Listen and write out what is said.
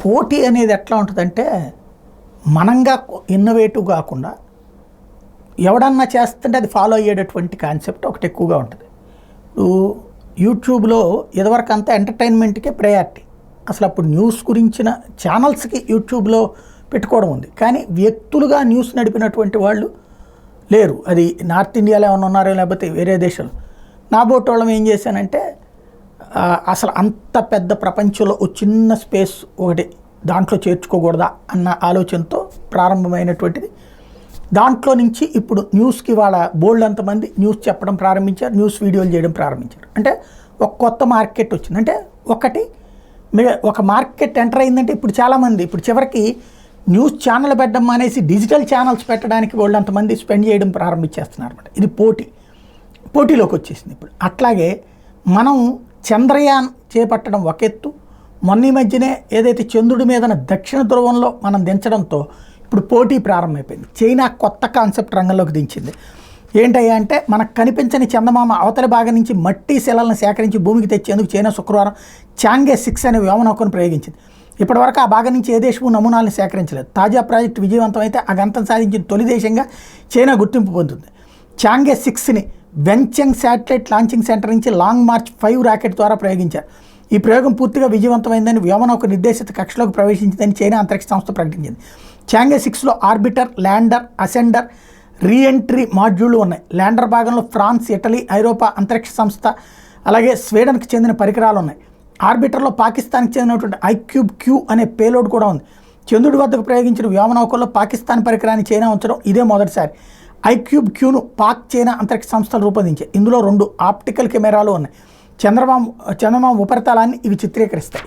పోటీ అనేది ఎట్లా ఉంటుందంటే మనంగా ఇన్నోవేటివ్ కాకుండా ఎవడన్నా చేస్తుంటే అది ఫాలో అయ్యేటటువంటి కాన్సెప్ట్ ఒకటి ఎక్కువగా ఉంటుంది. యూట్యూబ్లో ఇదివరకు అంతా ఎంటర్టైన్మెంట్కే ప్రయారిటీ. అసలు అప్పుడు న్యూస్ గురించిన ఛానల్స్కి యూట్యూబ్లో పెట్టుకోవడం ఉంది, కానీ వ్యక్తులుగా న్యూస్ నడిపినటువంటి వాళ్ళు లేరు. అది నార్త్ ఇండియాలో ఏమైనా ఉన్నారో లేకపోతే వేరే దేశాలు. నా బోటోళ్ళం ఏం చేశానంటే అసలు అంత పెద్ద ప్రపంచంలో ఒక చిన్న స్పేస్ ఒకటి దాంట్లో చేర్చుకోకూడదా అన్న ఆలోచనతో ప్రారంభమైనటువంటిది. దాంట్లో నుంచి ఇప్పుడు న్యూస్కి వాళ్ళ బోల్డ్ అంతమంది న్యూస్ చెప్పడం ప్రారంభించారు, న్యూస్ వీడియోలు చేయడం ప్రారంభించారు. అంటే ఒక కొత్త మార్కెట్ వచ్చింది. అంటే ఒక మార్కెట్ ఎంటర్ అయిందంటే ఇప్పుడు చాలామంది ఇప్పుడు చివరికి న్యూస్ ఛానల్ పెట్టడం మానేసి డిజిటల్ ఛానల్స్ పెట్టడానికి వాళ్ళు అంతమంది స్పెండ్ చేయడం ప్రారంభించేస్తున్నారు అనమాట. ఇది పోటీలోకి వచ్చేసింది ఇప్పుడు. అట్లాగే మనం చంద్రయాన్ చేపట్టడం ఒక ఎత్తు, మొన్న ఈ మధ్యనే ఏదైతే చంద్రుడి మీదన దక్షిణ ధ్రువంలో మనం దించడంతో ఇప్పుడు పోటీ ప్రారంభమైపోయింది. చైనా కొత్త కాన్సెప్ట్ రంగంలోకి దించింది. ఏంటయ్యా అంటే మనకు కనిపించని చందమామ అవతలి భాగం నుంచి మట్టి శిలలను సేకరించి భూమికి తెచ్చేందుకు చైనా శుక్రవారం చాంగే 6 అనే వ్యోమనౌకను ప్రయోగించింది. ఇప్పటివరకు ఆ భాగం నుంచి ఏ దేశము నమూనాలను సేకరించలేదు. తాజా ప్రాజెక్టు విజయవంతమైతే ఆ గంతం సాధించిన తొలి దేశంగా చైనా గుర్తింపు పొందుతుంది. చాంగే 6ని వెన్చెంగ్ శాటిలైట్ లాంచింగ్ సెంటర్ నుంచి లాంగ్ మార్చ్ 5 రాకెట్ ద్వారా ప్రయోగించారు. ఈ ప్రయోగం పూర్తిగా విజయవంతమైందని వ్యోమనౌక నిర్దేశిత కక్షలోకి ప్రవేశించిందని చైనా అంతరిక్ష సంస్థ ప్రకటించింది. చాంగే 6లో ఆర్బిటర్, ల్యాండర్, అసెండర్, రీఎంట్రీ మాడ్యూళ్లు ఉన్నాయి. ల్యాండర్ భాగంలో ఫ్రాన్స్, ఇటలీ, ఐరోపా అంతరిక్ష సంస్థ అలాగే స్వీడన్కి చెందిన పరికరాలు ఉన్నాయి. ఆర్బిటర్లో పాకిస్తాన్కి చెందినటువంటి ICube-Q అనే పేలోడ్ కూడా ఉంది. చంద్రుడి వద్దకు ప్రయోగించిన వ్యోమనౌకల్లో పాకిస్తాన్ పరికరాన్ని చైనా ఉంచడం ఇదే మొదటిసారి. ICube-Qను పాక్, చైనా అంతరిక్ష సంస్థలు రూపొందించాయి. ఇందులో 2 ఆప్టికల్ కెమెరాలు ఉన్నాయి. చంద్రమామ ఉపరితలాన్ని ఇవి చిత్రీకరిస్తాయి.